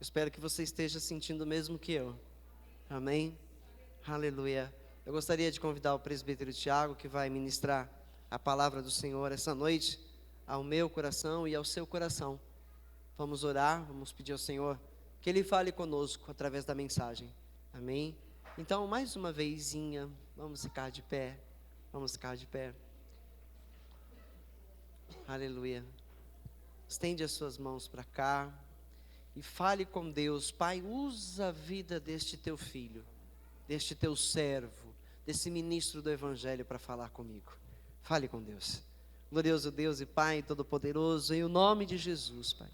Espero que você esteja sentindo o mesmo que eu. Amém? Aleluia. Eu gostaria de convidar o presbítero Tiago, que vai ministrar a palavra do Senhor essa noite ao meu coração e ao seu coração. Vamos orar, vamos pedir ao Senhor que Ele fale conosco através da mensagem. Amém? Então, mais uma vezinha, vamos ficar de pé. Vamos ficar de pé. Aleluia. Estende as suas mãos para cá e fale com Deus. Pai, usa a vida deste teu filho, deste teu servo, desse ministro do Evangelho para falar comigo. Fale com Deus. Glorioso Deus e Pai Todo-Poderoso, em o nome de Jesus, Pai.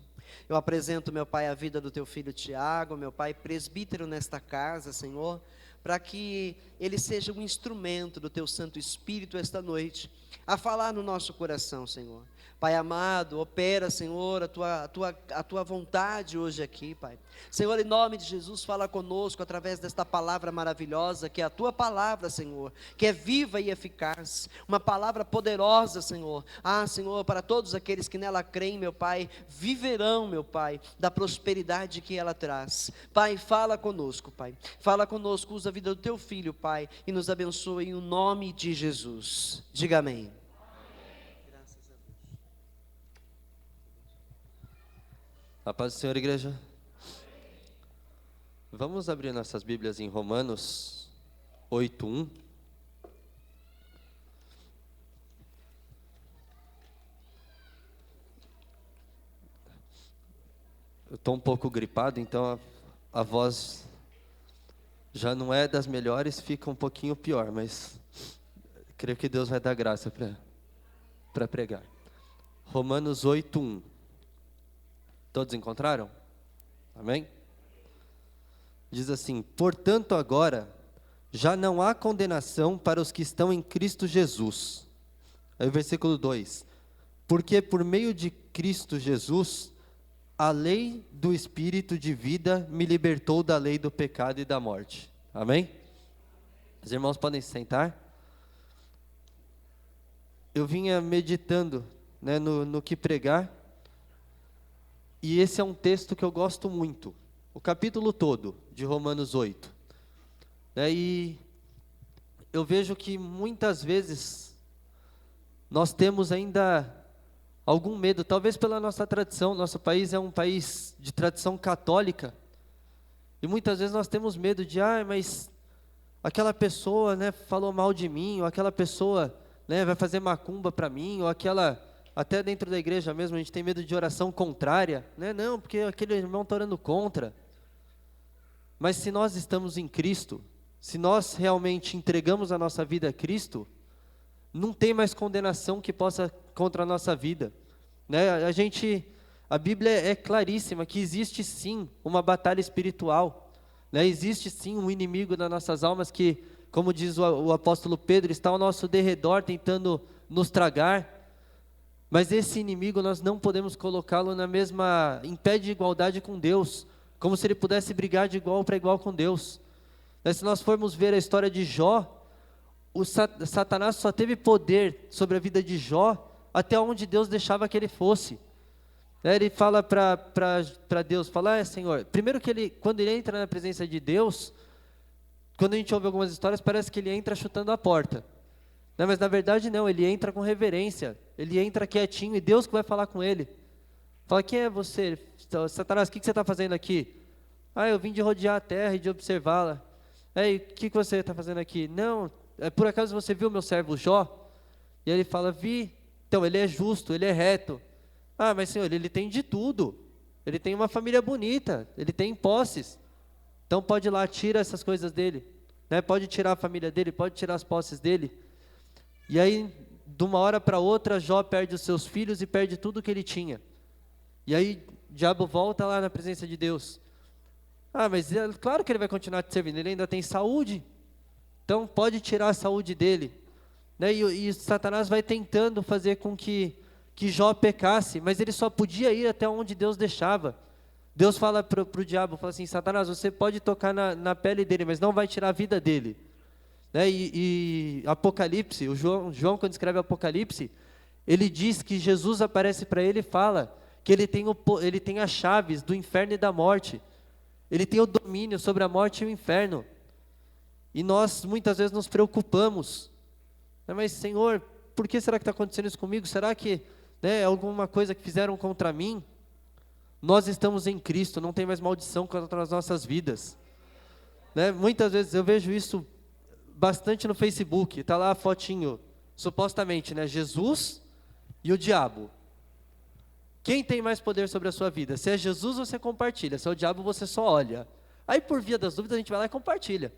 Eu apresento, meu Pai, a vida do teu filho Tiago, meu Pai, presbítero nesta casa, Senhor, para que ele seja um instrumento do teu Santo Espírito esta noite, a falar no nosso coração, Senhor. Pai amado, opera, Senhor, a tua vontade hoje aqui, Pai. Senhor, em nome de Jesus, fala conosco através desta palavra maravilhosa, que é a tua palavra, Senhor, que é viva e eficaz, uma palavra poderosa, Senhor. Senhor, para todos aqueles que nela creem, meu Pai, viverão, meu Pai, da prosperidade que ela traz. Pai, fala conosco, Pai. Fala conosco, usa a vida do teu filho, Pai, e nos abençoe em o nome de Jesus. Diga amém. A paz do Senhor, igreja. Vamos abrir nossas Bíblias em Romanos 8:1. Eu estou um pouco gripado, então a voz já não é das melhores, fica um pouquinho pior, mas creio que Deus vai dar graça para pregar. Romanos 8:1. Todos encontraram? Amém? Diz assim: portanto agora, já não há condenação para os que estão em Cristo Jesus. Aí o versículo 2: porque por meio de Cristo Jesus, a lei do Espírito de vida me libertou da lei do pecado e da morte. Amém? Os irmãos podem se sentar. Eu vinha meditando, no que pregar. E esse é um texto que eu gosto muito, o capítulo todo de Romanos 8. E eu vejo que muitas vezes nós temos ainda algum medo, talvez pela nossa tradição. Nosso país é um país de tradição católica, e muitas vezes nós temos medo de, mas aquela pessoa falou mal de mim, ou aquela pessoa vai fazer macumba para mim, ou aquela... Até dentro da igreja mesmo, a gente tem medo de oração contrária, Não, porque aquele irmão está orando contra. Mas se nós estamos em Cristo, se nós realmente entregamos a nossa vida a Cristo, não tem mais condenação que possa contra a nossa vida. A Bíblia é claríssima que existe sim uma batalha espiritual. Existe sim um inimigo das nossas almas que, como diz o apóstolo Pedro, está ao nosso derredor tentando nos tragar. Mas esse inimigo nós não podemos colocá-lo em pé de igualdade com Deus, como se ele pudesse brigar de igual para igual com Deus. Se nós formos ver a história de Jó, Satanás só teve poder sobre a vida de Jó até onde Deus deixava que ele fosse. Ele fala para Deus, Senhor, primeiro que quando ele entra na presença de Deus, quando a gente ouve algumas histórias, parece que ele entra chutando a porta. Mas na verdade não, ele entra com reverência, ele entra quietinho e Deus que vai falar com ele. Fala: quem é você? Satanás, o que você está fazendo aqui? Eu vim de rodear a terra e de observá-la. O que você está fazendo aqui? Não, por acaso você viu meu servo Jó? E ele fala: vi. Então ele é justo, ele é reto. Mas Senhor, ele tem de tudo, ele tem uma família bonita, ele tem posses. Então pode ir lá, tira essas coisas dele, pode tirar a família dele, pode tirar as posses dele. E aí, de uma hora para outra, Jó perde os seus filhos e perde tudo que ele tinha. E aí, o diabo volta lá na presença de Deus. Mas é claro que ele vai continuar te servindo, ele ainda tem saúde. Então, pode tirar a saúde dele. E Satanás vai tentando fazer com que Jó pecasse, mas ele só podia ir até onde Deus deixava. Deus fala para o diabo, fala assim: Satanás, você pode tocar na pele dele, mas não vai tirar a vida dele. E Apocalipse, o João quando escreve Apocalipse, ele diz que Jesus aparece para ele e fala que ele tem as chaves do inferno e da morte. Ele tem o domínio sobre a morte e o inferno. E nós muitas vezes nos preocupamos. Mas Senhor, por que será que está acontecendo isso comigo? Será que é alguma coisa que fizeram contra mim? Nós estamos em Cristo, não tem mais maldição contra as nossas vidas. Muitas vezes eu vejo isso bastante no Facebook, está lá a fotinho, supostamente, Jesus e o diabo. Quem tem mais poder sobre a sua vida? Se é Jesus, você compartilha, se é o diabo, você só olha. Aí por via das dúvidas a gente vai lá e compartilha.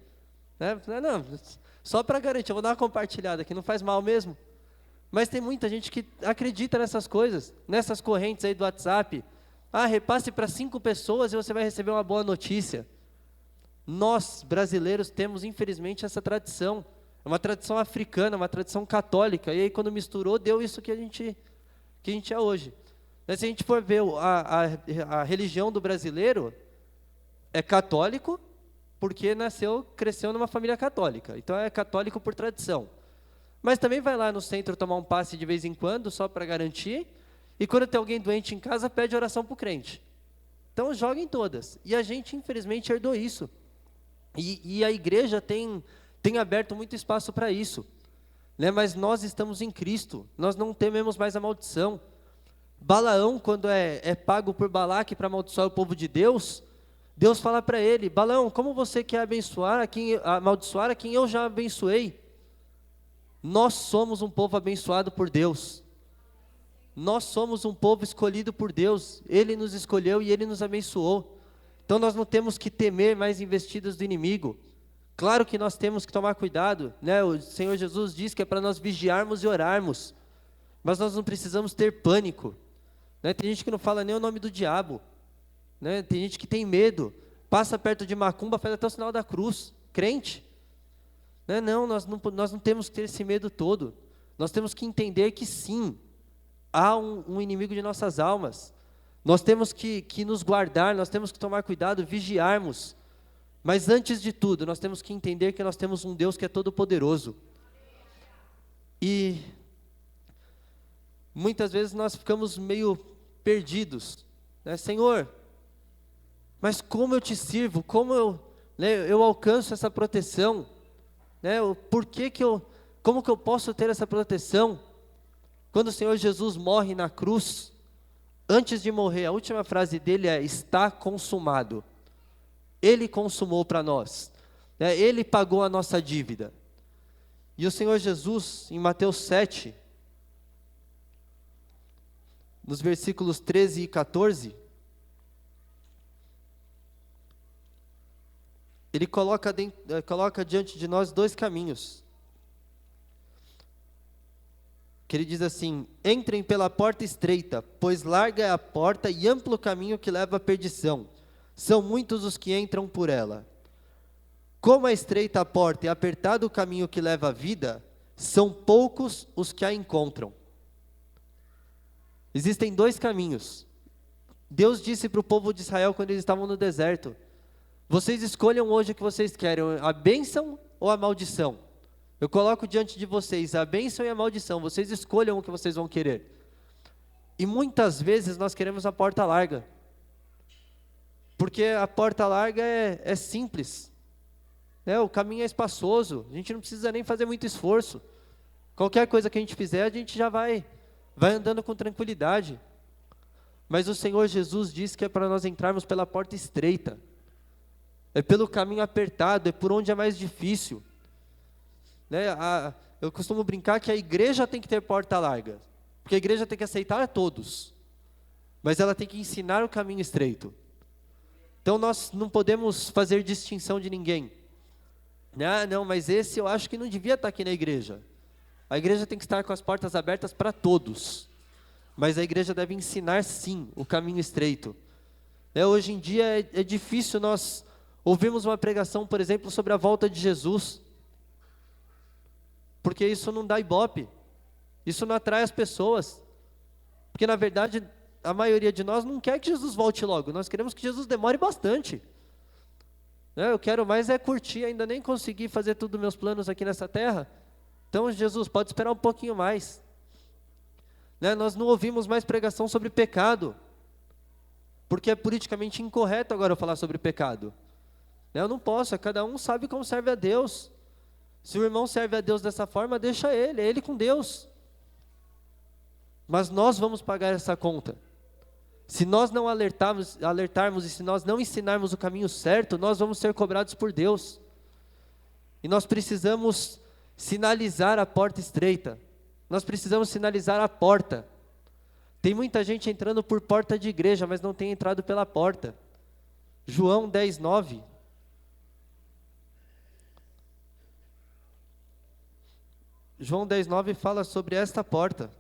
Não, só para garantir, eu vou dar uma compartilhada aqui, não faz mal mesmo. Mas tem muita gente que acredita nessas coisas, nessas correntes aí do WhatsApp. Repasse para 5 pessoas e você vai receber uma boa notícia. Nós, brasileiros, temos infelizmente essa tradição. É uma tradição africana, uma tradição católica. E aí quando misturou, deu isso que a gente é hoje. Se a gente for ver a religião do brasileiro, é católico, porque cresceu numa família católica. Então é católico por tradição. Mas também vai lá no centro tomar um passe de vez em quando, só para garantir. E quando tem alguém doente em casa, pede oração para o crente. Então joga em todas. E a gente, infelizmente, herdou isso. E a igreja tem aberto muito espaço para isso. Mas nós estamos em Cristo. Nós não tememos mais a maldição. Balaão, quando é pago por Balaque para amaldiçoar o povo de Deus, Deus fala para ele: Balaão, como você quer amaldiçoar a quem eu já abençoei? Nós somos um povo abençoado por Deus. Nós somos um povo escolhido por Deus. Ele nos escolheu e Ele nos abençoou. Então nós não temos que temer mais investidas do inimigo. Claro que nós temos que tomar cuidado, O Senhor Jesus diz que é para nós vigiarmos e orarmos. Mas nós não precisamos ter pânico. Tem gente que não fala nem o nome do diabo. Tem gente que tem medo. Passa perto de macumba, faz até o sinal da cruz. Crente. Não, nós não temos que ter esse medo todo. Nós temos que entender que sim, há um inimigo de nossas almas. Nós temos que nos guardar, nós temos que tomar cuidado, vigiarmos. Mas antes de tudo, nós temos que entender que nós temos um Deus que é todo poderoso. E muitas vezes nós ficamos meio perdidos. Senhor, mas como eu te sirvo? Como eu alcanço essa proteção? Como que eu posso ter essa proteção? Quando o Senhor Jesus morre na cruz, antes de morrer, a última frase dele é: está consumado. Ele consumou para nós. Ele pagou a nossa dívida. E o Senhor Jesus, em Mateus 7, nos versículos 13 e 14, ele coloca diante de nós 2 caminhos. Que ele diz assim: entrem pela porta estreita, pois larga é a porta e amplo o caminho que leva à perdição. São muitos os que entram por ela. Como é estreita a porta e apertado o caminho que leva à vida, são poucos os que a encontram. Existem 2 caminhos. Deus disse para o povo de Israel quando eles estavam no deserto: vocês escolham hoje o que vocês querem, a bênção ou a maldição. Eu coloco diante de vocês a bênção e a maldição, vocês escolham o que vocês vão querer. E muitas vezes nós queremos a porta larga, porque a porta larga é simples, o caminho é espaçoso, a gente não precisa nem fazer muito esforço. Qualquer coisa que a gente fizer, a gente já vai andando com tranquilidade. Mas o Senhor Jesus disse que é para nós entrarmos pela porta estreita, é pelo caminho apertado, é por onde é mais difícil. Eu costumo brincar que a igreja tem que ter porta larga, porque a igreja tem que aceitar a todos, mas ela tem que ensinar o caminho estreito. Então nós não podemos fazer distinção de ninguém. Não, mas esse eu acho que não devia estar aqui na igreja. A igreja tem que estar com as portas abertas para todos, mas a igreja deve ensinar sim o caminho estreito. Hoje em dia é difícil nós ouvirmos uma pregação, por exemplo, sobre a volta de Jesus, porque isso não dá ibope, isso não atrai as pessoas, porque na verdade a maioria de nós não quer que Jesus volte logo, nós queremos que Jesus demore bastante. Eu quero mais é curtir, ainda nem consegui fazer todos os meus planos aqui nessa terra, então Jesus, pode esperar um pouquinho mais. Nós não ouvimos mais pregação sobre pecado, porque é politicamente incorreto agora eu falar sobre pecado. Eu não posso, cada um sabe como serve a Deus. Se o irmão serve a Deus dessa forma, deixa ele, é ele com Deus. Mas nós vamos pagar essa conta. Se nós não alertarmos e se nós não ensinarmos o caminho certo, nós vamos ser cobrados por Deus. E nós precisamos sinalizar a porta estreita. Nós precisamos sinalizar a porta. Tem muita gente entrando por porta de igreja, mas não tem entrado pela porta. João 10:9. João 10:9 fala sobre esta porta.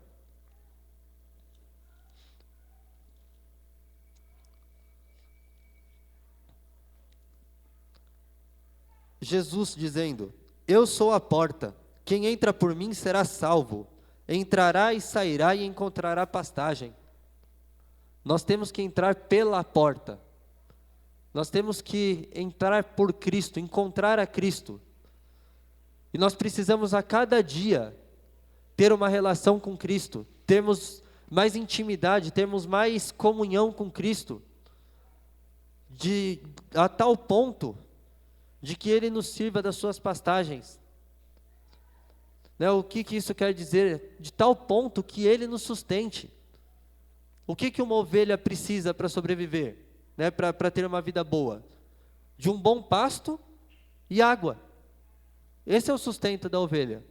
Jesus dizendo: eu sou a porta, quem entra por mim será salvo, entrará e sairá e encontrará pastagem. Nós temos que entrar pela porta, nós temos que entrar por Cristo, encontrar a Cristo, e nós precisamos a cada dia ter uma relação com Cristo, termos mais intimidade, termos mais comunhão com Cristo, a tal ponto de que Ele nos sirva das suas pastagens. O que isso quer dizer? De tal ponto que Ele nos sustente. O que uma ovelha precisa para sobreviver? Para ter uma vida boa? De um bom pasto e água. Esse é o sustento da ovelha.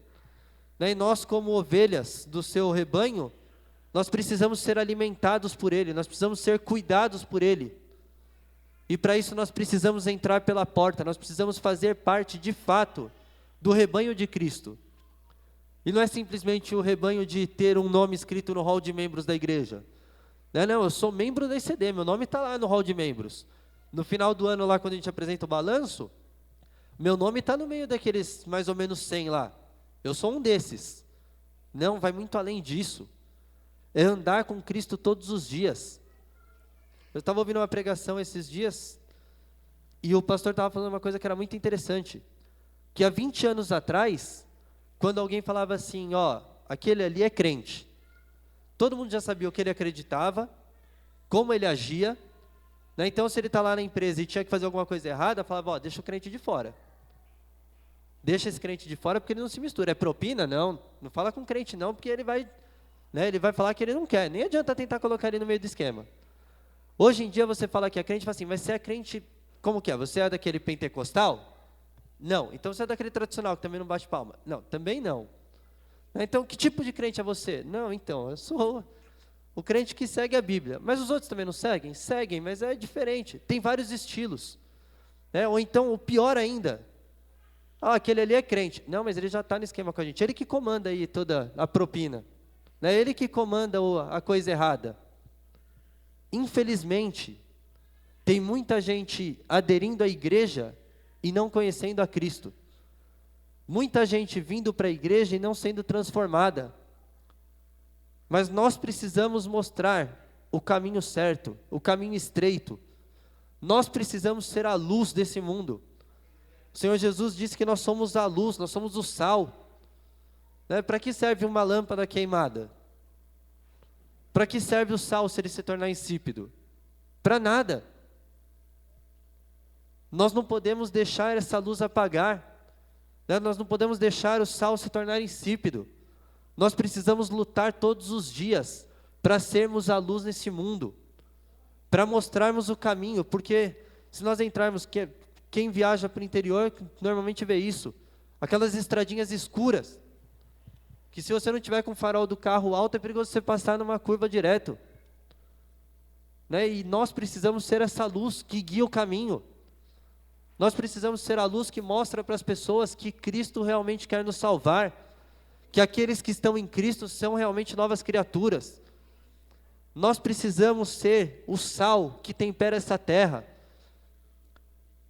E nós, como ovelhas do seu rebanho, nós precisamos ser alimentados por Ele, nós precisamos ser cuidados por Ele. E para isso nós precisamos entrar pela porta, nós precisamos fazer parte de fato do rebanho de Cristo. E não é simplesmente o rebanho de ter um nome escrito no hall de membros da igreja. Não, eu sou membro da ICD, meu nome está lá no hall de membros. No final do ano lá, quando a gente apresenta o balanço, meu nome está no meio daqueles mais ou menos 100 lá. Eu sou um desses. Não, vai muito além disso. É andar com Cristo todos os dias. Eu estava ouvindo uma pregação esses dias, e o pastor estava falando uma coisa que era muito interessante, que há 20 anos atrás, quando alguém falava assim, aquele ali é crente, todo mundo já sabia o que ele acreditava, como ele agia, então se ele está lá na empresa e tinha que fazer alguma coisa errada, falava, deixa o crente de fora, deixa esse crente de fora porque ele não se mistura, é propina? Não fala com o crente não, porque ele vai falar que ele não quer, nem adianta tentar colocar ele no meio do esquema. Hoje em dia você fala que é crente, fala assim, mas você é crente, como que é? Você é daquele pentecostal? Não. Então você é daquele tradicional que também não bate palma? Não, também não. Então que tipo de crente é você? Não, então, eu sou o crente que segue a Bíblia. Mas os outros também não seguem? Seguem, mas é diferente. Tem vários estilos. Ou então, o pior ainda, aquele ali é crente. Não, mas ele já está no esquema com a gente. Ele que comanda aí toda a propina. Ele que comanda a coisa errada. Infelizmente, tem muita gente aderindo à igreja e não conhecendo a Cristo. Muita gente vindo para a igreja e não sendo transformada. Mas nós precisamos mostrar o caminho certo, o caminho estreito. Nós precisamos ser a luz desse mundo. O Senhor Jesus disse que nós somos a luz, nós somos o sal. Para que serve uma lâmpada queimada? Para que serve o sal se ele se tornar insípido? Para nada. Nós não podemos deixar essa luz apagar. Nós não podemos deixar o sal se tornar insípido. Nós precisamos lutar todos os dias para sermos a luz nesse mundo, para mostrarmos o caminho, porque se nós entrarmos, quem viaja para o interior normalmente vê isso, aquelas estradinhas escuras, que se você não tiver com o farol do carro alto, é perigoso você passar numa curva direto. E nós precisamos ser essa luz que guia o caminho. Nós precisamos ser a luz que mostra para as pessoas que Cristo realmente quer nos salvar, que aqueles que estão em Cristo são realmente novas criaturas. Nós precisamos ser o sal que tempera essa terra,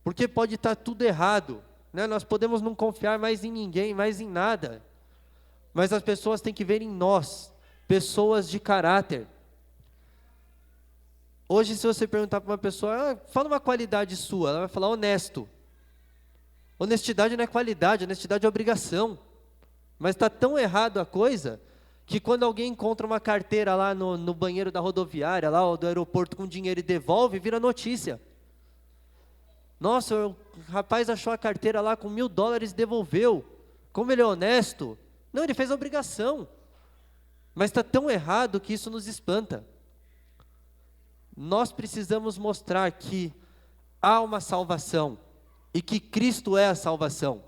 porque pode estar tudo errado, nós podemos não confiar mais em ninguém, mais em nada, mas as pessoas têm que ver em nós, pessoas de caráter. Hoje, se você perguntar para uma pessoa, fala uma qualidade sua, ela vai falar honesto. Honestidade não é qualidade, honestidade é obrigação. Mas está tão errado a coisa, que quando alguém encontra uma carteira lá no banheiro da rodoviária, lá ou do aeroporto com dinheiro e devolve, vira notícia. Nossa, o rapaz achou a carteira lá com $1.000 e devolveu. Como ele é honesto? Não, ele fez a obrigação. Mas está tão errado que isso nos espanta. Nós precisamos mostrar que há uma salvação e que Cristo é a salvação.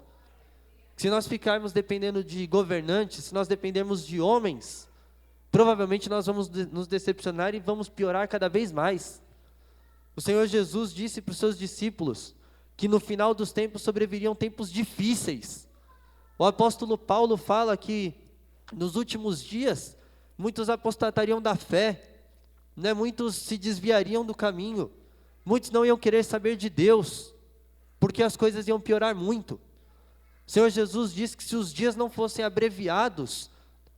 Se nós ficarmos dependendo de governantes, se nós dependermos de homens, provavelmente nós vamos nos decepcionar e vamos piorar cada vez mais. O Senhor Jesus disse para os seus discípulos que no final dos tempos sobreviriam tempos difíceis. O apóstolo Paulo fala que nos últimos dias muitos apostatariam da fé, né? Muitos se desviariam do caminho, muitos não iam querer saber de Deus, porque as coisas iam piorar muito. O Senhor Jesus disse que se os dias não fossem abreviados,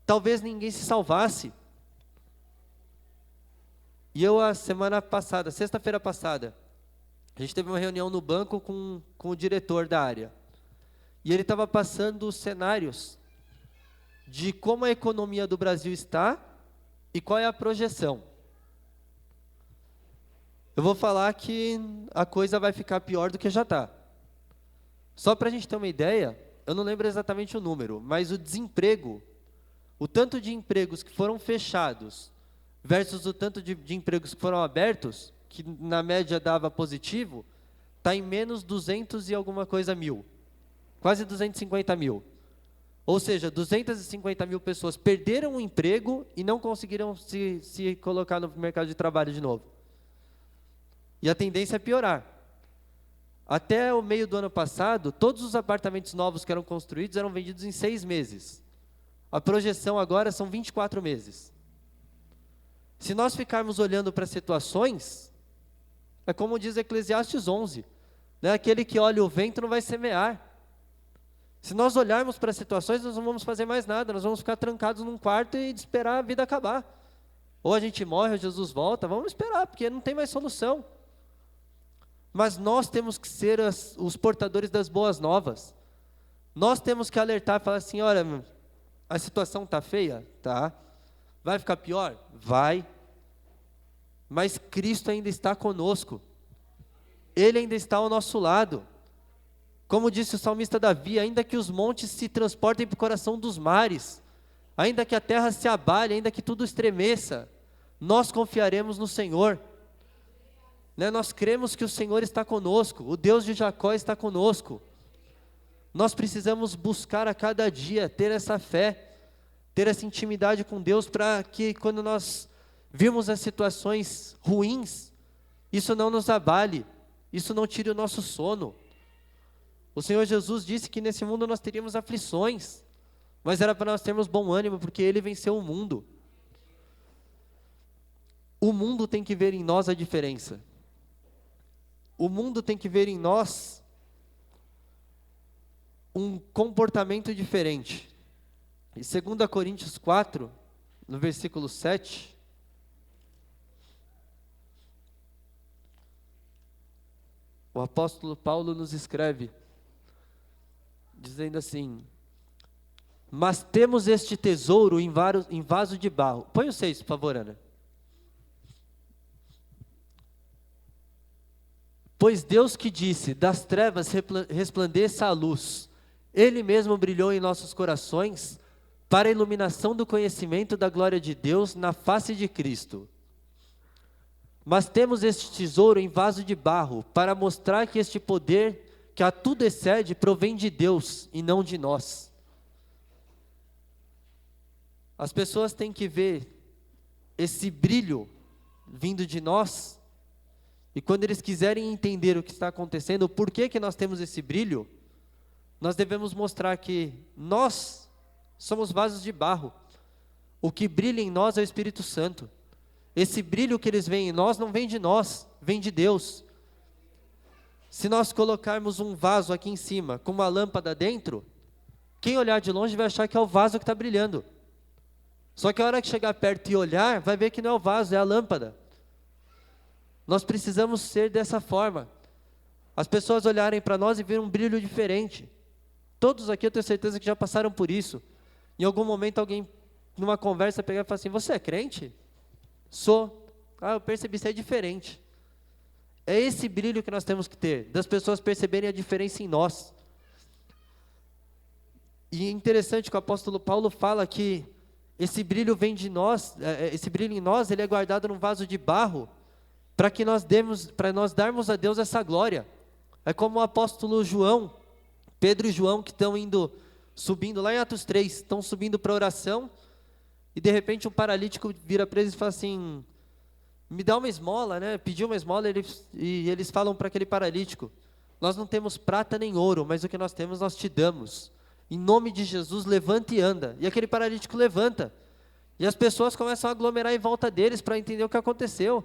talvez ninguém se salvasse. E eu, a semana passada, sexta-feira passada, a gente teve uma reunião no banco com o diretor da área. E ele estava passando os cenários de como a economia do Brasil está e qual é a projeção. Eu vou falar que a coisa vai ficar pior do que já está. Só para a gente ter uma ideia, eu não lembro exatamente o número, mas o desemprego, o tanto de empregos que foram fechados versus o tanto de empregos que foram abertos, que na média dava positivo, está em menos 200 e alguma coisa mil. Quase 250 mil. Ou seja, 250 mil pessoas perderam o emprego e não conseguiram se colocar no mercado de trabalho de novo. E a tendência é piorar. Até o meio do ano passado, todos os apartamentos novos que eram construídos eram vendidos em 6 meses. A projeção agora são 24 meses. Se nós ficarmos olhando para situações, é como diz Eclesiastes 11, né? Aquele que olha o vento não vai semear. Se nós olharmos para situações, nós não vamos fazer mais nada, nós vamos ficar trancados num quarto e esperar a vida acabar. Ou a gente morre, ou Jesus volta, vamos esperar, porque não tem mais solução. Mas nós temos que ser os portadores das boas novas. Nós temos que alertar e falar assim, olha, a situação está feia? Tá. Vai ficar pior? Vai. Mas Cristo ainda está conosco. Ele ainda está ao nosso lado. Como disse o salmista Davi, ainda que os montes se transportem para o coração dos mares, ainda que a terra se abale, ainda que tudo estremeça, nós confiaremos no Senhor. Né? Nós cremos que o Senhor está conosco, o Deus de Jacó está conosco. Nós precisamos buscar a cada dia ter essa fé, ter essa intimidade com Deus, para que quando nós virmos as situações ruins, isso não nos abale, isso não tire o nosso sono. O Senhor Jesus disse que nesse mundo nós teríamos aflições, mas era para nós termos bom ânimo, porque Ele venceu o mundo. O mundo tem que ver em nós a diferença. O mundo tem que ver em nós um comportamento diferente. Em 2 Coríntios 4, no versículo 7, o apóstolo Paulo nos escreve, dizendo assim, mas temos este tesouro em vaso de barro. Põe o 6, por favor, Ana. Pois Deus que disse, das trevas resplandeça a luz, Ele mesmo brilhou em nossos corações, para a iluminação do conhecimento da glória de Deus na face de Cristo. Mas temos este tesouro em vaso de barro, para mostrar que este poder, que a tudo excede, provém de Deus e não de nós. As pessoas têm que ver esse brilho vindo de nós, e quando eles quiserem entender o que está acontecendo, o porquê que nós temos esse brilho, nós devemos mostrar que nós somos vasos de barro. O que brilha em nós é o Espírito Santo. Esse brilho que eles veem em nós não vem de nós, vem de Deus. Se nós colocarmos um vaso aqui em cima, com uma lâmpada dentro, quem olhar de longe vai achar que é o vaso que está brilhando. Só que a hora que chegar perto e olhar, vai ver que não é o vaso, é a lâmpada. Nós precisamos ser dessa forma. As pessoas olharem para nós e verem um brilho diferente. Todos aqui eu tenho certeza que já passaram por isso. Em algum momento alguém numa conversa, pegar e falar assim, você é crente? Sou. Ah, eu percebi, você é diferente. É esse brilho que nós temos que ter, das pessoas perceberem a diferença em nós. E é interessante que o apóstolo Paulo fala que esse brilho vem de nós, esse brilho em nós, ele é guardado num vaso de barro, para nós darmos a Deus essa glória. É como o apóstolo João, Pedro e João, que estão subindo lá em Atos 3, estão subindo para oração, e de repente um paralítico vira para eles e fala assim, me dá uma esmola, né? Pediu uma esmola, e eles falam para aquele paralítico, nós não temos prata nem ouro, mas o que nós temos nós te damos. Em nome de Jesus, levanta e anda. E aquele paralítico levanta. E as pessoas começam a aglomerar em volta deles para entender o que aconteceu.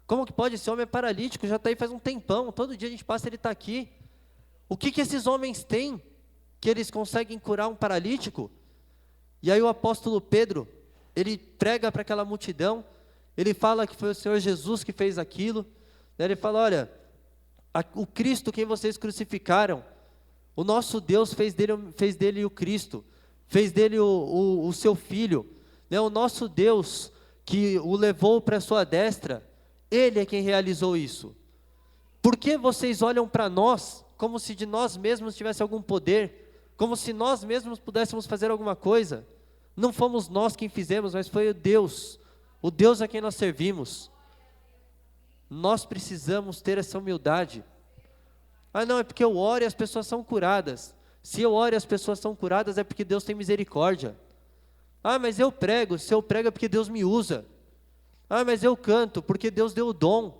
Como que pode? Esse homem é paralítico, já está aí faz um tempão, todo dia a gente passa, ele está aqui. O que esses homens têm que eles conseguem curar um paralítico? E aí o apóstolo Pedro, ele prega para aquela multidão, ele fala que foi o Senhor Jesus que fez aquilo. Ele fala, olha, o Cristo quem vocês crucificaram, o nosso Deus fez dele o Cristo, fez dele o seu Filho, né? O nosso Deus que o levou para a sua destra, Ele é quem realizou isso. Por que vocês olham para nós, como se de nós mesmos tivesse algum poder, como se nós mesmos pudéssemos fazer alguma coisa? Não fomos nós quem fizemos, mas foi o Deus a quem nós servimos. Nós precisamos ter essa humildade. Ah, não, é porque eu oro e as pessoas são curadas. Se eu oro e as pessoas são curadas, é porque Deus tem misericórdia. Ah, mas eu prego, se eu prego é porque Deus me usa. Ah, mas eu canto, porque Deus deu o dom.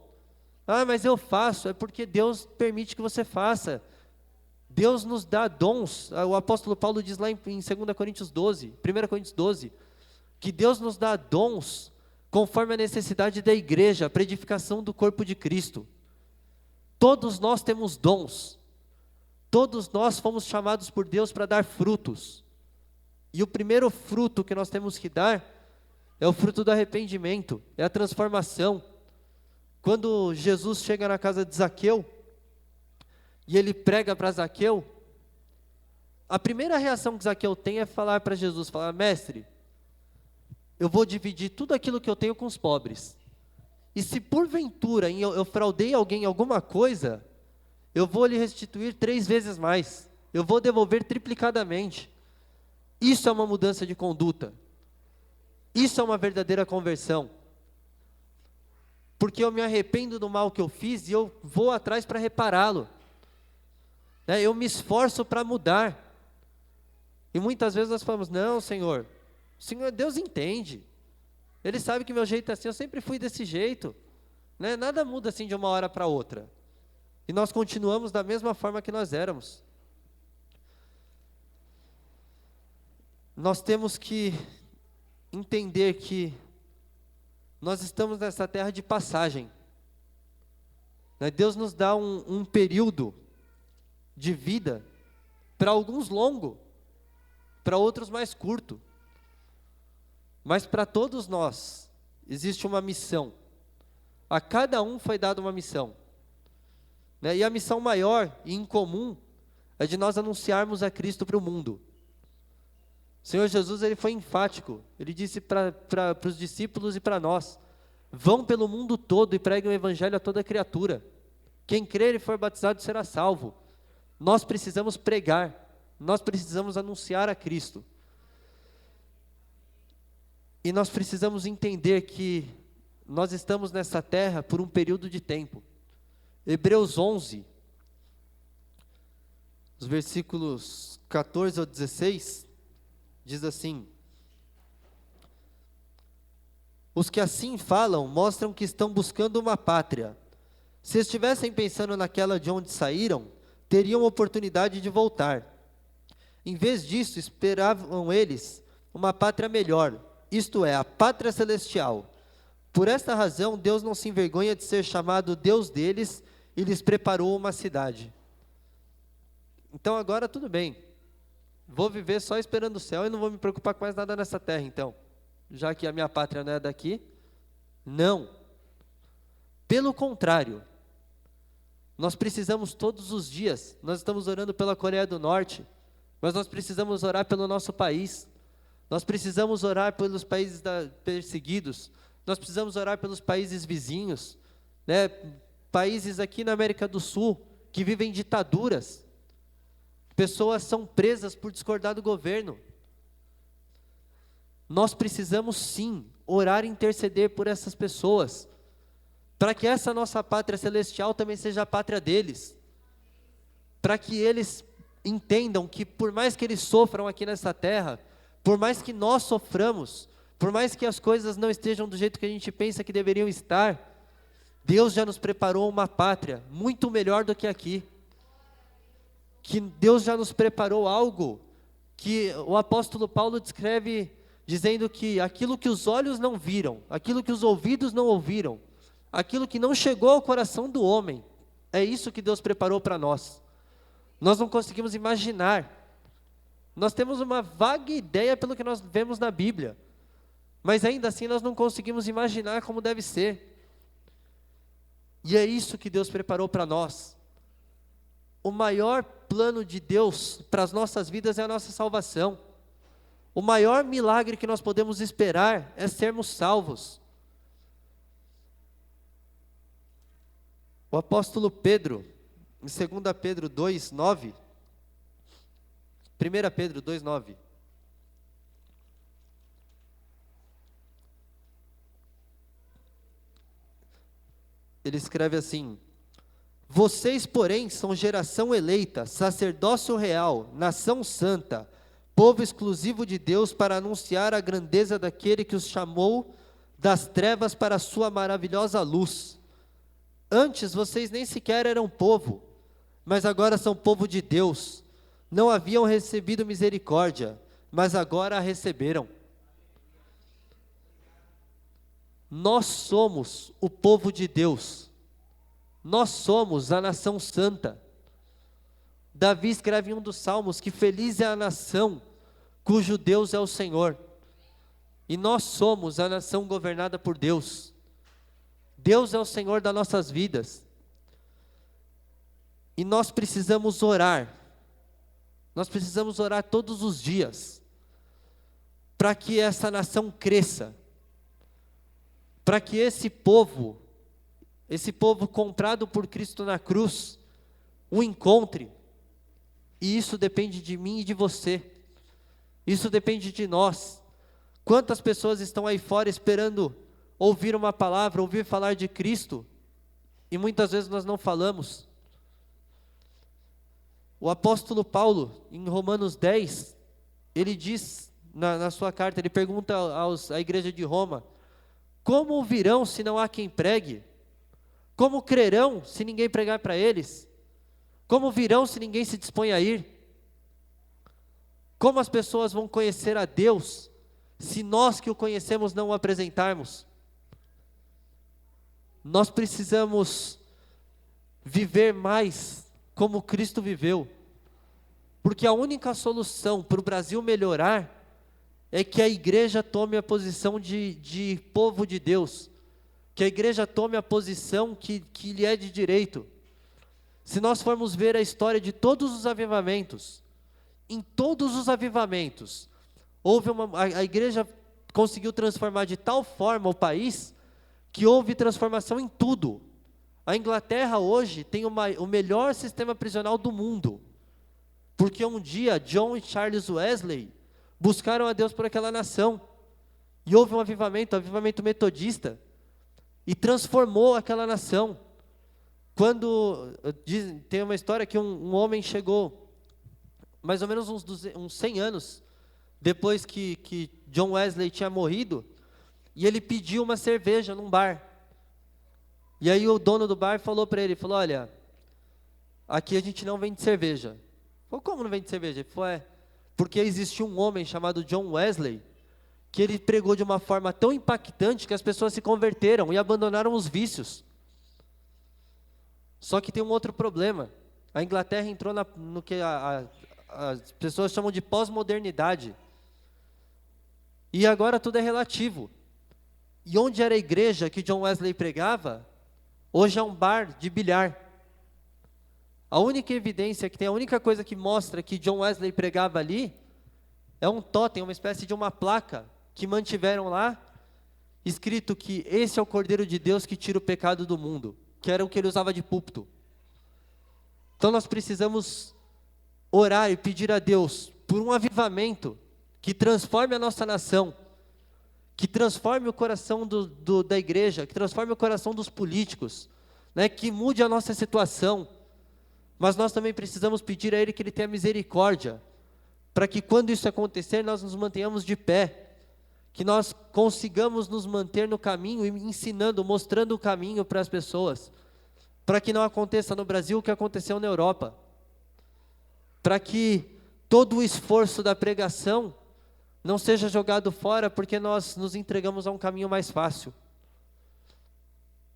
Ah, mas eu faço, é porque Deus permite que você faça. Deus nos dá dons. O apóstolo Paulo diz lá em 2 Coríntios 12, 1 Coríntios 12, que Deus nos dá dons conforme a necessidade da igreja, para a edificação do corpo de Cristo. Todos nós temos dons, todos nós fomos chamados por Deus para dar frutos, e o primeiro fruto que nós temos que dar, é o fruto do arrependimento, é a transformação. Quando Jesus chega na casa de Zaqueu, e ele prega para Zaqueu, a primeira reação que Zaqueu tem é falar para Jesus, falar, mestre, eu vou dividir tudo aquilo que eu tenho com os pobres. E se porventura eu fraudei alguém em alguma coisa, eu vou lhe restituir 3 vezes mais. Eu vou devolver triplicadamente. Isso é uma mudança de conduta. Isso é uma verdadeira conversão. Porque eu me arrependo do mal que eu fiz e eu vou atrás para repará-lo. Eu me esforço para mudar. E muitas vezes nós falamos, não, Senhor, Deus entende. Ele sabe que meu jeito é assim, eu sempre fui desse jeito. Nada muda assim de uma hora para outra. E nós continuamos da mesma forma que nós éramos. Nós temos que entender que nós estamos nessa terra de passagem. Deus nos dá um período de vida, para alguns longo, para outros mais curto. Mas para todos nós, existe uma missão. A cada um foi dada uma missão. E a missão maior e incomum é de nós anunciarmos a Cristo para o mundo. O Senhor Jesus, ele foi enfático. Ele disse para os discípulos e para nós, vão pelo mundo todo e preguem o evangelho a toda criatura. Quem crer e for batizado será salvo. Nós precisamos pregar, nós precisamos anunciar a Cristo. E nós precisamos entender que nós estamos nessa terra por um período de tempo. Hebreus 11, os versículos 14 ao 16, diz assim: os que assim falam mostram que estão buscando uma pátria. Se estivessem pensando naquela de onde saíram, teriam oportunidade de voltar. Em vez disso, esperavam eles uma pátria melhor, isto é, a pátria celestial. Por esta razão, Deus não se envergonha de ser chamado Deus deles e lhes preparou uma cidade. Então agora tudo bem, vou viver só esperando o céu e não vou me preocupar com mais nada nessa terra então, já que a minha pátria não é daqui. Não, pelo contrário, nós precisamos todos os dias, nós estamos orando pela Coreia do Norte, mas nós precisamos orar pelo nosso país. Nós precisamos orar pelos países perseguidos. Nós precisamos orar pelos países vizinhos, né? Países aqui na América do Sul que vivem ditaduras. Pessoas são presas por discordar do governo. Nós precisamos sim orar e interceder por essas pessoas, para que essa nossa pátria celestial também seja a pátria deles, para que eles entendam que por mais que eles sofram aqui nessa terra, por mais que nós soframos, por mais que as coisas não estejam do jeito que a gente pensa que deveriam estar, Deus já nos preparou uma pátria muito melhor do que aqui, que Deus já nos preparou algo que o apóstolo Paulo descreve dizendo que aquilo que os olhos não viram, aquilo que os ouvidos não ouviram, aquilo que não chegou ao coração do homem, é isso que Deus preparou para nós. Nós não conseguimos imaginar. Nós temos uma vaga ideia pelo que nós vemos na Bíblia, mas ainda assim nós não conseguimos imaginar como deve ser. E é isso que Deus preparou para nós. O maior plano de Deus para as nossas vidas é a nossa salvação. O maior milagre que nós podemos esperar é sermos salvos. O apóstolo Pedro, em 2 Pedro 2:9, 1 Pedro 2:9, ele escreve assim: vocês, porém, são geração eleita, sacerdócio real, nação santa, povo exclusivo de Deus, para anunciar a grandeza daquele que os chamou das trevas para a sua maravilhosa luz. Antes vocês nem sequer eram povo, mas agora são povo de Deus. Não haviam recebido misericórdia, mas agora a receberam. Nós somos o povo de Deus. Nós somos a nação santa. Davi escreve em um dos salmos que feliz é a nação cujo Deus é o Senhor. E nós somos a nação governada por Deus. Deus é o Senhor das nossas vidas. E nós precisamos orar. Nós precisamos orar todos os dias, para que essa nação cresça, para que esse povo comprado por Cristo na cruz, o encontre. E isso depende de mim e de você. Isso depende de nós. Quantas pessoas estão aí fora esperando ouvir uma palavra, ouvir falar de Cristo, e muitas vezes nós não falamos. O apóstolo Paulo, em Romanos 10, ele diz na sua carta, ele pergunta à igreja de Roma: como ouvirão se não há quem pregue? Como crerão se ninguém pregar para eles? Como virão se ninguém se dispõe a ir? Como as pessoas vão conhecer a Deus se nós que o conhecemos não o apresentarmos? Nós precisamos viver mais como Cristo viveu, porque a única solução para o Brasil melhorar é que a igreja tome a posição de povo de Deus, que a igreja tome a posição que lhe é de direito. Se nós formos ver a história de todos os avivamentos, em todos os avivamentos, a igreja conseguiu transformar de tal forma o país, que houve transformação em tudo. A Inglaterra hoje tem o melhor sistema prisional do mundo, porque um dia John e Charles Wesley buscaram a Deus por aquela nação, e houve um avivamento metodista, e transformou aquela nação. Tem uma história que um homem chegou, mais ou menos uns 100 anos, depois que John Wesley tinha morrido, e ele pediu uma cerveja num bar. E aí o dono do bar falou para ele, olha, aqui a gente não vende cerveja. Ele falou, como não vende cerveja? Ele falou, porque existiu um homem chamado John Wesley, que ele pregou de uma forma tão impactante que as pessoas se converteram e abandonaram os vícios. Só que tem um outro problema. A Inglaterra entrou no que as pessoas chamam de pós-modernidade. E agora tudo é relativo. E onde era a igreja que John Wesley pregava, hoje é um bar de bilhar. A única evidência que tem, a única coisa que mostra que John Wesley pregava ali, É um totem, uma espécie de uma placa que mantiveram lá, escrito que esse é o Cordeiro de Deus que tira o pecado do mundo, que era o que ele usava de púlpito. Então nós precisamos orar e pedir a Deus por um avivamento que transforme a nossa nação, que transforme o coração da igreja, que transforme o coração dos políticos, né, que mude a nossa situação. Mas nós também precisamos pedir a Ele que Ele tenha misericórdia, para que quando isso acontecer, nós nos mantenhamos de pé, que nós consigamos nos manter no caminho, e ensinando, mostrando o caminho para as pessoas, para que não aconteça no Brasil o que aconteceu na Europa, para que todo o esforço da pregação não seja jogado fora, porque nós nos entregamos a um caminho mais fácil.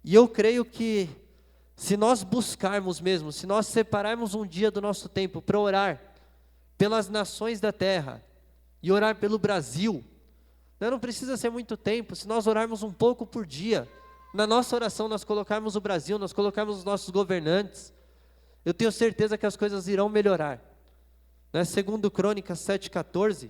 E eu creio que, se nós buscarmos mesmo, se nós separarmos um dia do nosso tempo para orar pelas nações da terra, e orar pelo Brasil, não precisa ser muito tempo, se nós orarmos um pouco por dia, na nossa oração nós colocarmos o Brasil, nós colocarmos os nossos governantes, eu tenho certeza que as coisas irão melhorar. Segundo Crônicas 7,14,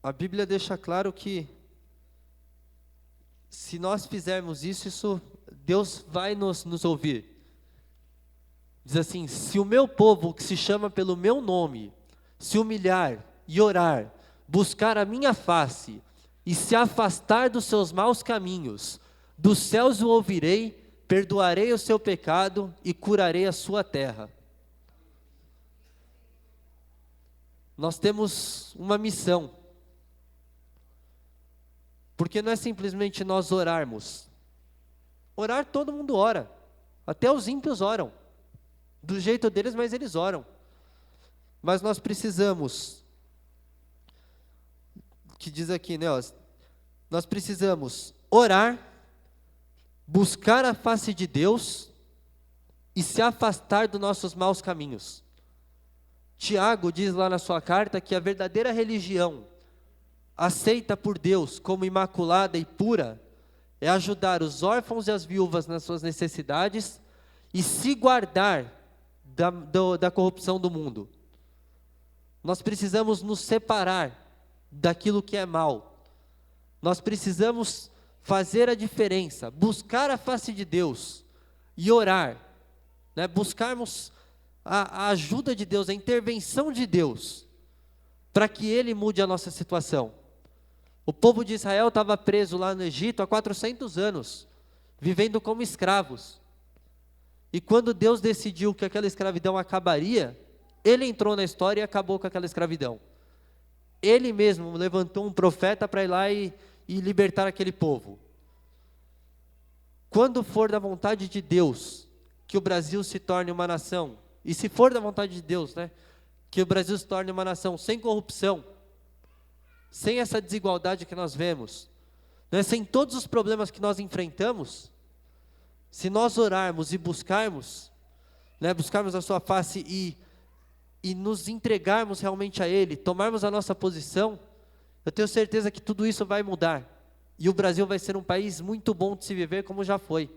a Bíblia deixa claro que, se nós fizermos isso Deus vai nos ouvir. Diz assim: se o meu povo, que se chama pelo meu nome, se humilhar e orar, buscar a minha face, e se afastar dos seus maus caminhos, dos céus o ouvirei, perdoarei o seu pecado e curarei a sua terra. Nós temos uma missão, porque não é simplesmente nós orarmos. Orar todo mundo ora, até os ímpios oram, do jeito deles, mas eles oram. Mas nós precisamos, que diz aqui, nós precisamos orar, buscar a face de Deus e se afastar dos nossos maus caminhos. Tiago diz lá na sua carta que a verdadeira religião, aceita por Deus como imaculada e pura, é ajudar os órfãos e as viúvas nas suas necessidades e se guardar da corrupção do mundo. Nós precisamos nos separar daquilo que é mal. Nós precisamos fazer a diferença, buscar a face de Deus e orar, buscarmos a ajuda de Deus, a intervenção de Deus, para que Ele mude a nossa situação. O povo de Israel estava preso lá no Egito há 400 anos, vivendo como escravos. E quando Deus decidiu que aquela escravidão acabaria, Ele entrou na história e acabou com aquela escravidão. Ele mesmo levantou um profeta para ir lá e libertar aquele povo. Quando for da vontade de Deus que o Brasil se torne uma nação, e se for da vontade de Deus, que o Brasil se torne uma nação sem corrupção, sem essa desigualdade que nós vemos, sem todos os problemas que nós enfrentamos, se nós orarmos e buscarmos a sua face e nos entregarmos realmente a Ele, tomarmos a nossa posição, eu tenho certeza que tudo isso vai mudar, e o Brasil vai ser um país muito bom de se viver, como já foi.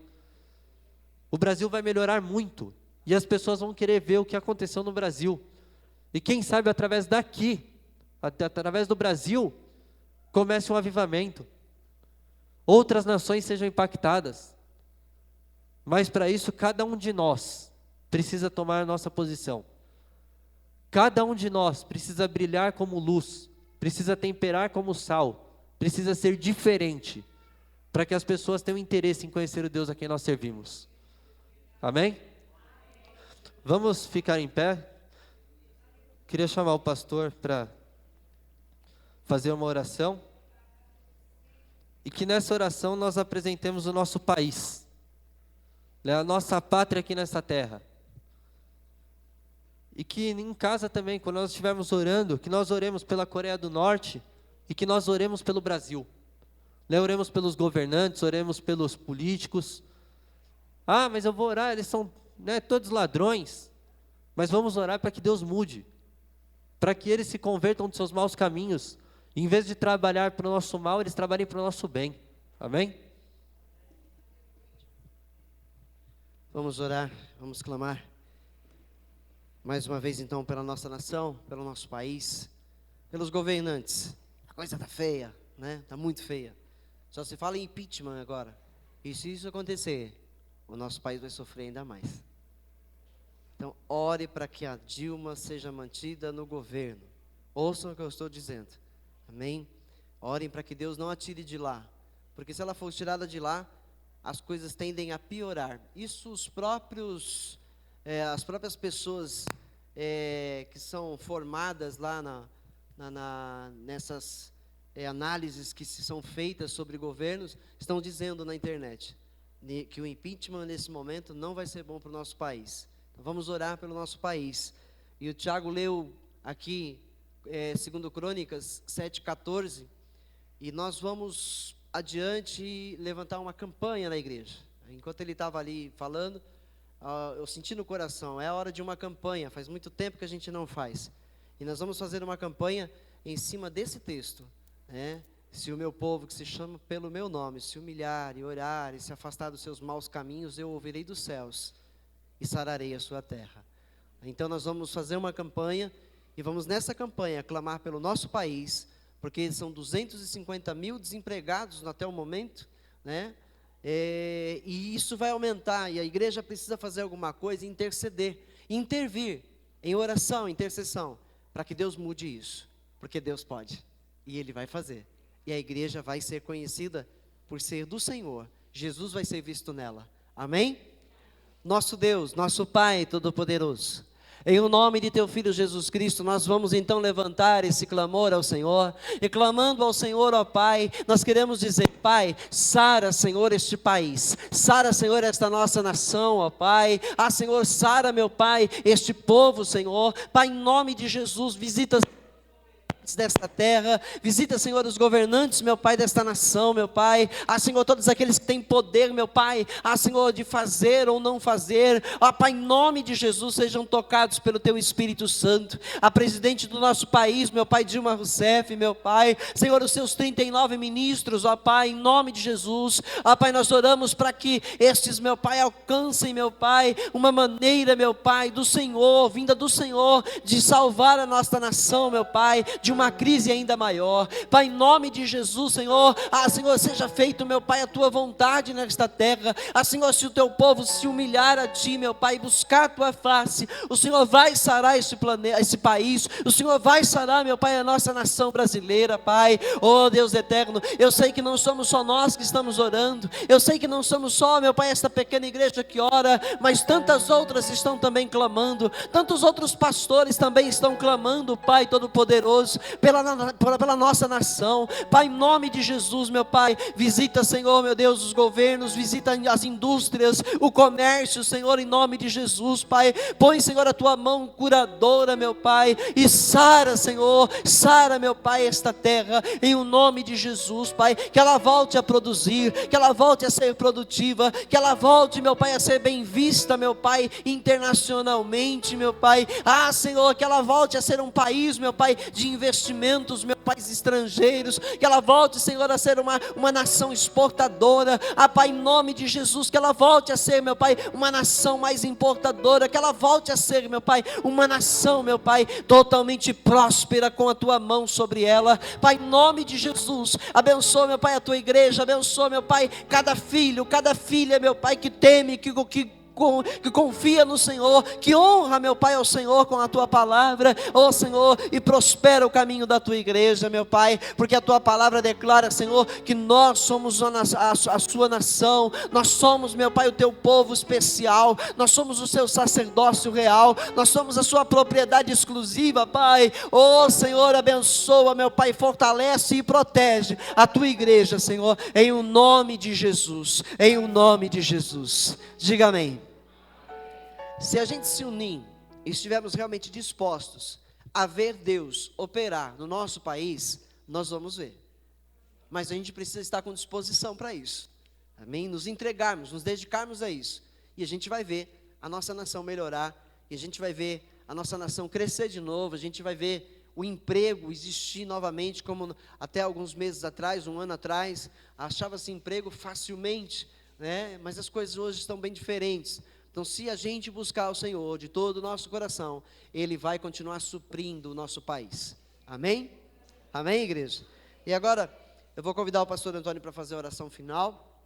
O Brasil vai melhorar muito, e as pessoas vão querer ver o que aconteceu no Brasil, e quem sabe através daqui, através do Brasil, comece um avivamento, outras nações sejam impactadas. Mas para isso, cada um de nós precisa tomar a nossa posição. Cada um de nós precisa brilhar como luz, precisa temperar como sal, precisa ser diferente, para que as pessoas tenham interesse em conhecer o Deus a quem nós servimos. Amém? Vamos ficar em pé. Queria chamar o pastor para fazer uma oração, e que nessa oração nós apresentemos o nosso país, a nossa pátria aqui nessa terra, e que em casa também, quando nós estivermos orando, que nós oremos pela Coreia do Norte, e que nós oremos pelo Brasil, oremos pelos governantes, oremos pelos políticos. Mas eu vou orar, eles são todos ladrões, mas vamos orar para que Deus mude, para que eles se convertam dos seus maus caminhos, e em vez de trabalhar para o nosso mal, eles trabalhem para o nosso bem. Amém? Vamos orar, vamos clamar. Mais uma vez então pela nossa nação, pelo nosso país, pelos governantes. A coisa está feia, né? Está muito feia. Só se fala em impeachment agora. E se isso acontecer, o nosso país vai sofrer ainda mais. Então ore para que a Dilma seja mantida no governo. Ouçam o que eu estou dizendo. Amém? Orem para que Deus não a tire de lá. Porque se ela for tirada de lá, as coisas tendem a piorar. Isso as próprias pessoas que são formadas lá nessas análises que se são feitas sobre governos, estão dizendo na internet que o impeachment nesse momento não vai ser bom para o nosso país. Então vamos orar pelo nosso país. E o Tiago leu aqui, segundo Crônicas 7,14, e nós vamos adiante e levantar uma campanha na igreja. Enquanto ele estava ali falando, eu senti no coração, é a hora de uma campanha, faz muito tempo que a gente não faz. E nós vamos fazer uma campanha em cima desse texto, né? Se o meu povo, que se chama pelo meu nome, se humilhar e orar e se afastar dos seus maus caminhos, eu ouvirei dos céus e sararei a sua terra. Então nós vamos fazer uma campanha e vamos nessa campanha clamar pelo nosso país, porque são 250 mil desempregados até o momento, né? E isso vai aumentar, e a igreja precisa fazer alguma coisa, interceder, intervir em oração, intercessão, para que Deus mude isso, porque Deus pode, e Ele vai fazer, e a igreja vai ser conhecida por ser do Senhor, Jesus vai ser visto nela, amém? Nosso Deus, nosso Pai Todo-Poderoso, em o nome de teu Filho Jesus Cristo, nós vamos então levantar esse clamor ao Senhor, e clamando ao Senhor, ó Pai, nós queremos dizer, Pai, sara, Senhor, este país, sara, Senhor, esta nossa nação, ó Pai, Senhor, sara, meu Pai, este povo, Senhor, Pai, em nome de Jesus, visita desta terra, visita, Senhor, os governantes, meu Pai, desta nação, meu Pai, Senhor, todos aqueles que têm poder, meu Pai, Senhor, de fazer ou não fazer, Pai, em nome de Jesus, sejam tocados pelo Teu Espírito Santo, a presidente do nosso país, meu Pai, Dilma Rousseff, meu Pai, Senhor, os seus 39 ministros, Pai, em nome de Jesus, Pai, nós oramos para que estes, meu Pai, alcancem, meu Pai, uma maneira, meu Pai, do Senhor, vinda do Senhor, de salvar a nossa nação, meu Pai, de uma crise ainda maior, Pai, em nome de Jesus, Senhor, Senhor, seja feito, meu Pai, a Tua vontade nesta terra, Senhor, se o Teu povo se humilhar a Ti, meu Pai, buscar a Tua face, o Senhor vai sarar esse planeta, esse país, o Senhor vai sarar, meu Pai, a nossa nação brasileira, Pai, oh Deus eterno, eu sei que não somos só nós que estamos orando, eu sei que não somos só, meu Pai, esta pequena igreja que ora, mas tantas outras estão também clamando, tantos outros pastores também estão clamando, Pai Todo-Poderoso, pela nossa nação, Pai, em nome de Jesus, meu Pai, visita, Senhor, meu Deus, os governos, visita as indústrias, o comércio, Senhor, em nome de Jesus, Pai, põe, Senhor, a Tua mão curadora, meu Pai, e sara, Senhor, sara, meu Pai, esta terra, em o nome de Jesus, Pai, que ela volte a produzir, que ela volte a ser produtiva, que ela volte, meu Pai, a ser bem vista, meu Pai, internacionalmente, meu Pai, Senhor, que ela volte a ser um país, meu Pai, de investimentos, meu Pai, estrangeiros, que ela volte, Senhor, a ser uma nação exportadora, Pai, em nome de Jesus, que ela volte a ser, meu Pai, uma nação mais importadora, que ela volte a ser, meu Pai, uma nação, meu Pai, totalmente próspera, com a Tua mão sobre ela, Pai, em nome de Jesus, abençoa, meu Pai, a Tua igreja, abençoa, meu Pai, cada filho, cada filha, meu Pai, que teme, que confia no Senhor, que honra, meu Pai, ao Senhor com a Tua palavra, ó Senhor, e prospera o caminho da Tua igreja, meu Pai, porque a Tua palavra declara, Senhor, que nós somos a Sua nação, nós somos, meu Pai, o Teu povo especial, nós somos o Seu sacerdócio real, nós somos a Sua propriedade exclusiva, Pai, ó Senhor, abençoa, meu Pai, fortalece e protege a Tua igreja, Senhor, em o nome de Jesus, em o nome de Jesus, diga amém. Se a gente se unir e estivermos realmente dispostos a ver Deus operar no nosso país, nós vamos ver. Mas a gente precisa estar com disposição para isso. Amém? Nos entregarmos, nos dedicarmos a isso. E a gente vai ver a nossa nação melhorar. E a gente vai ver a nossa nação crescer de novo. A gente vai ver o emprego existir novamente, como até alguns meses atrás, um ano atrás, achava-se emprego facilmente, né? Mas as coisas hoje estão bem diferentes. Então, se a gente buscar o Senhor de todo o nosso coração, Ele vai continuar suprindo o nosso país. Amém? Amém, igreja? E agora, eu vou convidar o pastor Antônio para fazer a oração final.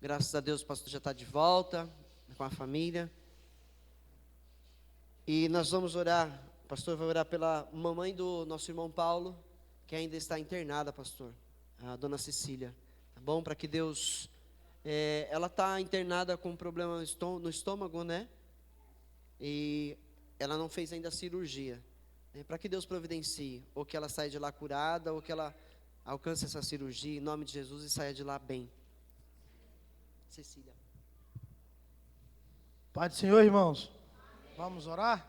Graças a Deus o pastor já está de volta com a família. E nós vamos orar, o pastor vai orar pela mamãe do nosso irmão Paulo, que ainda está internada, pastor, a dona Cecília. Tá bom? Para que Deus... ela está internada com um problema no estômago, né? E ela não fez ainda a cirurgia. Para que Deus providencie, ou que ela saia de lá curada, ou que ela alcance essa cirurgia, em nome de Jesus, e saia de lá bem. Cecília. Pai do Senhor, irmãos, vamos orar?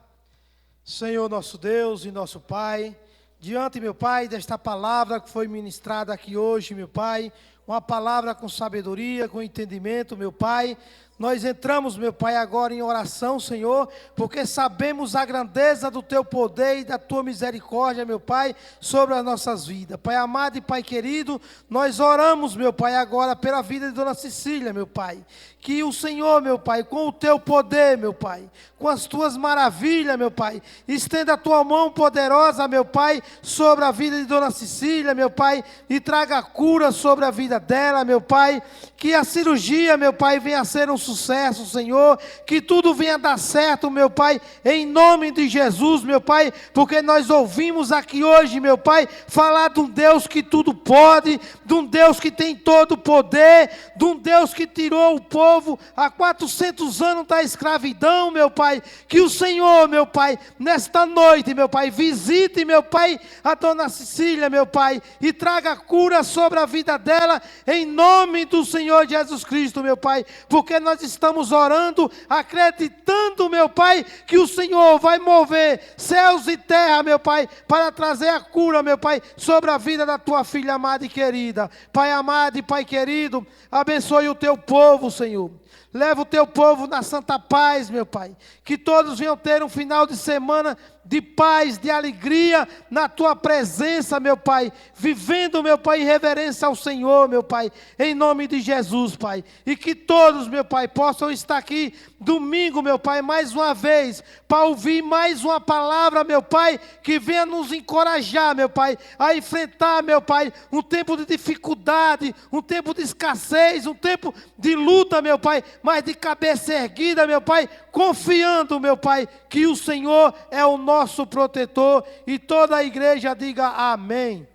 Senhor nosso Deus e nosso Pai, diante, meu Pai, desta palavra que foi ministrada aqui hoje, meu Pai, uma palavra com sabedoria, com entendimento, meu Pai. Nós entramos, meu Pai, agora em oração, Senhor, porque sabemos a grandeza do Teu poder e da Tua misericórdia, meu Pai, sobre as nossas vidas. Pai amado e Pai querido, nós oramos, meu Pai, agora pela vida de Dona Cecília, meu Pai. Que o Senhor, meu Pai, com o Teu poder, meu Pai, com as Tuas maravilhas, meu Pai, estenda a Tua mão poderosa, meu Pai, sobre a vida de Dona Cecília, meu Pai, e traga cura sobre a vida dela, meu Pai. Que a cirurgia, meu Pai, venha a ser um sucesso, Senhor, que tudo venha dar certo, meu Pai, em nome de Jesus, meu Pai, porque nós ouvimos aqui hoje, meu Pai, falar de um Deus que tudo pode, de um Deus que tem todo o poder, de um Deus que tirou o povo há 400 anos da escravidão, meu Pai. Que o Senhor, meu Pai, nesta noite, meu Pai, visite, meu Pai, a Dona Cecília, meu Pai, e traga cura sobre a vida dela, em nome do Senhor Jesus Cristo, meu Pai, porque nós estamos orando, acreditando, meu Pai, que o Senhor vai mover céus e terra, meu Pai, para trazer a cura, meu Pai, sobre a vida da Tua filha amada e querida. Pai amado e Pai querido, abençoe o Teu povo, Senhor. Leva o Teu povo na santa paz, meu Pai. Que todos venham ter um final de semana de paz, de alegria na Tua presença, meu Pai. Vivendo, meu Pai, em reverência ao Senhor, meu Pai. Em nome de Jesus, Pai. E que todos, meu Pai, possam estar aqui domingo, meu Pai, mais uma vez, para ouvir mais uma palavra, meu Pai, que venha nos encorajar, meu Pai, a enfrentar, meu Pai, um tempo de dificuldade, um tempo de escassez, um tempo de luta, meu Pai, mas de cabeça erguida, meu Pai, confiando, meu Pai, que o Senhor é o nosso protetor, e toda a igreja diga amém.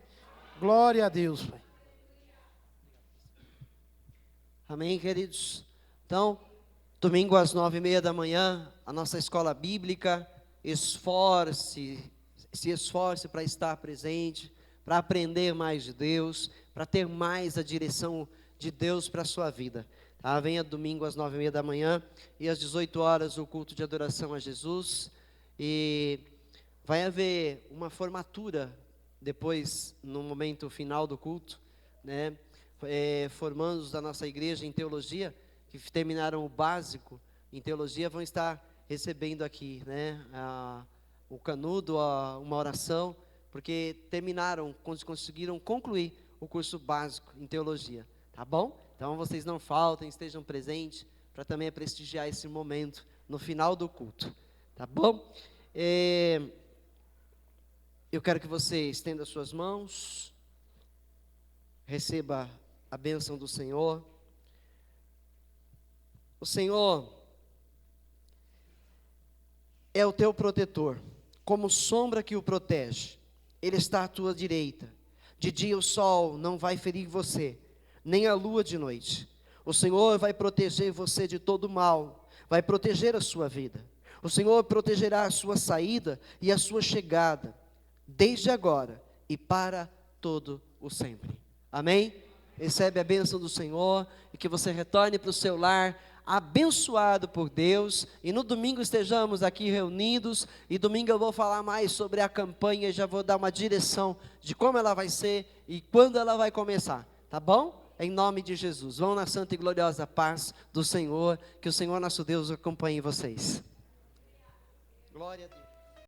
Glória a Deus, Pai. Amém, queridos? Então, domingo às 9:30 da manhã, a nossa escola bíblica, se esforce para estar presente, para aprender mais de Deus, para ter mais a direção de Deus para a sua vida. Tá? Venha domingo às 9:30 da manhã e às 18 horas o culto de adoração a Jesus. E vai haver uma formatura depois, no momento final do culto, né? Formandos da nossa igreja em teologia, que terminaram o básico em teologia, vão estar recebendo aqui, né? O canudo, uma oração, porque conseguiram concluir o curso básico em teologia, tá bom? Então vocês não faltem, estejam presentes, para também prestigiar esse momento no final do culto, tá bom? Eu quero que você estenda suas mãos, receba a bênção do Senhor. O Senhor é o teu protetor, como sombra que o protege. Ele está à tua direita. De dia o sol não vai ferir você, nem a lua de noite. O Senhor vai proteger você de todo mal, vai proteger a sua vida. O Senhor protegerá a sua saída e a sua chegada, desde agora e para todo o sempre. Amém? Recebe a bênção do Senhor e que você retorne para o seu lar abençoado por Deus, e no domingo estejamos aqui reunidos, e domingo eu vou falar mais sobre a campanha, e já vou dar uma direção de como ela vai ser e quando ela vai começar, tá bom? Em nome de Jesus, vão na santa e gloriosa paz do Senhor, que o Senhor nosso Deus acompanhe vocês. Glória a Deus.